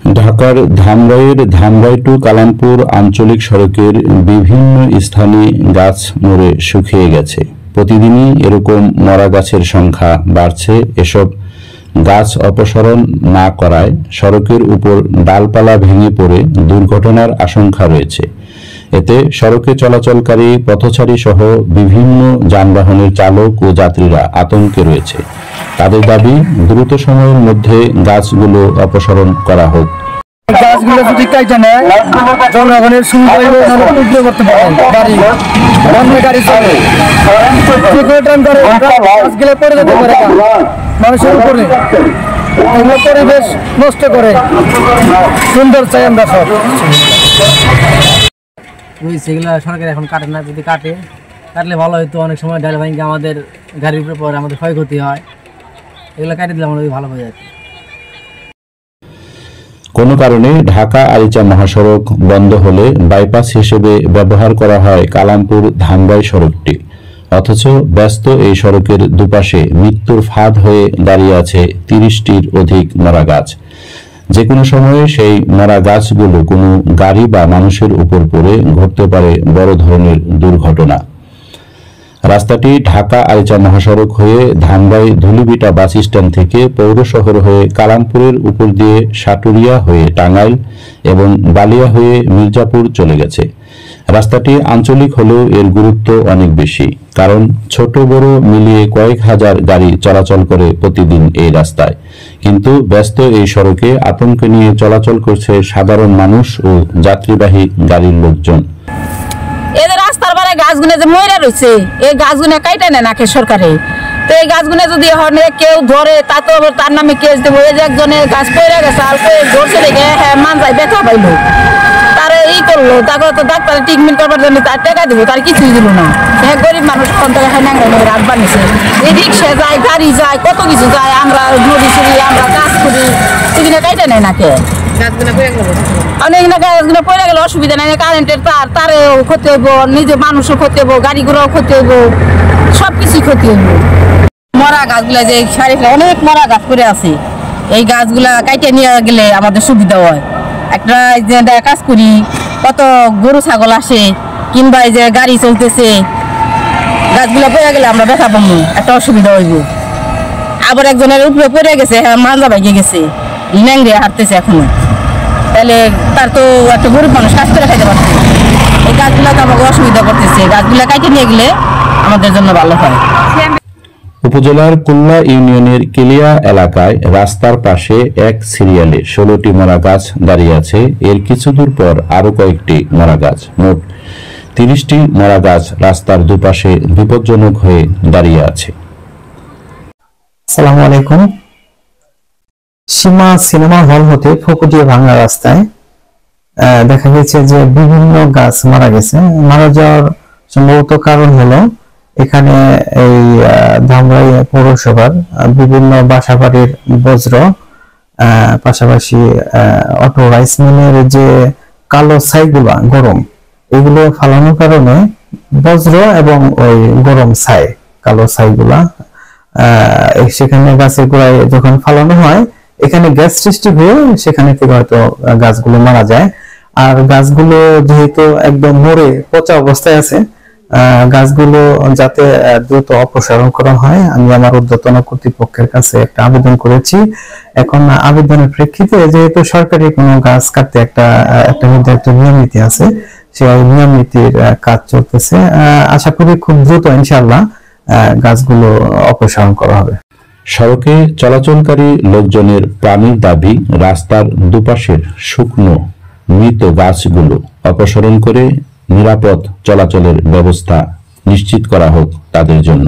ঢাকার ধামরাইয়ের ধামরাই টু কালামপুর আঞ্চলিক সড়কের বিভিন্ন স্থানে গাছ মরে শুকিয়ে গেছে। প্রতিদিনই এরকম মরা গাছের সংখ্যা বাড়ছে। এসব গাছ অপসারণ না করায় সড়কের উপর ডালপালা ভেঙে পড়ে দুর্ঘটনার আশঙ্কা রয়েছে। এতে সড়কে চলাচলকারী পথচারী সহ বিভিন্ন যানবাহনের চালক ও যাত্রীরা আতঙ্কে রয়েছে। তাদের দাবি, দ্রুত সময়ের মধ্যে গাছগুলো অপসারণ করা হোক। গাছগুলো যদি কাইটা নেয় জনগণের সুবিধা করতে পারেন, গাড়ি চলে গাছগুলো পড়ে যেতে পারে মানুষের উপরে, এগুলো পরিবেশ নষ্ট করে। সুন্দর চাই আমরা সব সেগুলো সরকার এখন কাটে না, যদি কাটলে ভালো হয়তো। অনেক সময় ডাল ভাঙে আমাদের গাড়ির উপরে পরে আমাদের ক্ষয়ক্ষতি হয়, এগুলো কাটে দিলে আমাদের ভালো হয়ে যায়। কোনো কারণে ঢাকা আরিচা মহাসড়ক বন্ধ হলে বাইপাস হিসেবে ব্যবহার করা হয় কালামপুর ধামরাই সড়কটি। অথচ ব্যস্ত এই সড়কের দুপাশে মৃত্যুর ফাঁদ হয়ে দাঁড়িয়ে আছে ৩০টির অধিক মরা গাছ। যে কোনো সময়ে সেই মরা গাছগুলো কোনো গাড়ি বা মানুষের উপর পড়ে ঘটতে পারে বড় ধরনের দুর্ঘটনা। রাস্তাটি ঢাকা আরিচা মহাসড়ক হয়ে ধামরাই ধুলিবিটা বাস স্ট্যান্ড থেকে পৌর শহর হয়ে কালামপুরের উপর দিয়ে সাটুরিয়া হয়ে টাঙ্গাইল এবং বালিয়া হয়ে মির্জাপুর চলে গেছে। রাস্তাটি আঞ্চলিক হলেও এর গুরুত্ব অনেক বেশি, কারণ ছোট বড় মিলিয়ে কয়েক হাজার গাড়ি চলাচল করে প্রতিদিন এই রাস্তায়। কিন্তু ব্যস্ত এই সড়কে আতঙ্ক নিয়ে চলাচল করছে সাধারণ মানুষ ও যাত্রীবাহী গাড়ির লোকজন। এদের রাস্তার বারে গাছগুলো যে মরে রয়েছে, এই গাছগুলো কাইটা নেয় নাকি সরকারে। তো এই গাছগুলো যদি কেউ ধরে তা তো তার নামে কেস দেবো। এই যে একজনের গাছ পড়ে গেছে আর ধরছে দেখে মানজায় ব্যথা পাইলো, তারা করলো, তাকে তো ডাক্তারের ট্রিটমেন্ট করবার জন্য তার টাকা দেবো, তার কিছুই দিল না। হ্যাঁ, গরিব মানুষ রাত বানিয়েছে। এই রিক্সা যায়, গাড়ি যায়, কত কিছু যায়। আমরা নদী ছুড়ি, আমরা কাজ করি, সেখানে কাইটা নেয় নাকি গাছগুলো পড়ে গেলে অসুবিধা নেই। কারেন্টের তারেও ক্ষতি হইব, নিজে মানুষও ক্ষতি হইব, গাড়িগুলোও ক্ষতি হইব, সবকিছুই ক্ষতি হইব। মরা গাছগুলা যে অনেক মরা গাছ করে আছে, এই গাছগুলা কাইটে নিয়ে গেলে আমাদের সুবিধা হয়। একটা যে কাজ করি, কত গরু ছাগল আসে, কিংবা এই যে গাড়ি চলতেছে, গাছগুলা পড়ে গেলে আমরা ব্যথা পাবো, একটা অসুবিধা হইব। আবার একজনের উপরে পড়ে গেছে, হ্যাঁ মালদা ভাইগে গেছে, ল্যাংড়ে হাঁটতেছে এখনো, তাহলে তার তো একটা গরিব মানুষ কাজ করে খাইতে পারছে। এই গাছগুলা তো আমাকে অসুবিধা করতেছে, গাছগুলা কাইটে নিয়ে গেলে আমাদের জন্য ভালো হয়। উপজেলার কুল্লা ইউনিয়নের কিলিয়া এলাকায় রাস্তার পাশে এক সিরিয়ালে 16টি মরা গাছ দাঁড়িয়ে আছে। এর কিছু দূর পর আরো কয়েকটি মরা গাছ, মোট 30টি মরা গাছ রাস্তার দুপাশে বিপজ্জনক হয়ে দাঁড়িয়ে আছে। আসসালামু আলাইকুম। সীমা সিনেমা হল হতে ফকুটিয়া ভাঙা রাস্তায় দেখা গেছে যে বিভিন্ন গাছ মারা গেছে। মারা যাওয়ার সম্ভবত কারণ হলো এখানে এই ধামরাই পৌরসভার বিভিন্ন বাসাবাড়ির বজ্র, পাশাপাশি অটো রাইস মিলের যে কালো ছাইগুলা গরম, এগুলো ফালানোর কারণে বজ্র এবং ওই গরম ছাই, কালো ছাইগুলা সেখানে গাছের গোড়ায় যখন ফালানো হয়, এখানে গ্যাস সৃষ্টি হয়ে সেখানে থেকে হয়তো গাছগুলো মারা যায়। আর গাছগুলো যেহেতু একদম মরে পচা অবস্থায় আছে, গাছগুলো যাতে দ্রুত অপসারণ করা হয়, আমি আমার ঊর্ধ্বতন কর্তৃপক্ষের কাছে একটা আবেদন করেছি। এখন আবেদনের প্রেক্ষিতে যেহেতু সরকারি কোনো গাছ কাটতে একটা নির্ধারিত নিয়ম নীতি আছে, সেই নিয়ম নীতির কাজ চলতেছে। আশা করি খুব দ্রুত ইনশাআল্লাহ গাছগুলো অপসারণ করা হবে। সড়কে চলাচলকারী লোকজনের প্রাণীর দাবি, রাস্তার দুপাশের শুকনো মৃত গাছগুলো অপসারণ করে নিরাপদ চলাচলের ব্যবস্থা নিশ্চিত করা হোক তাদের জন্য।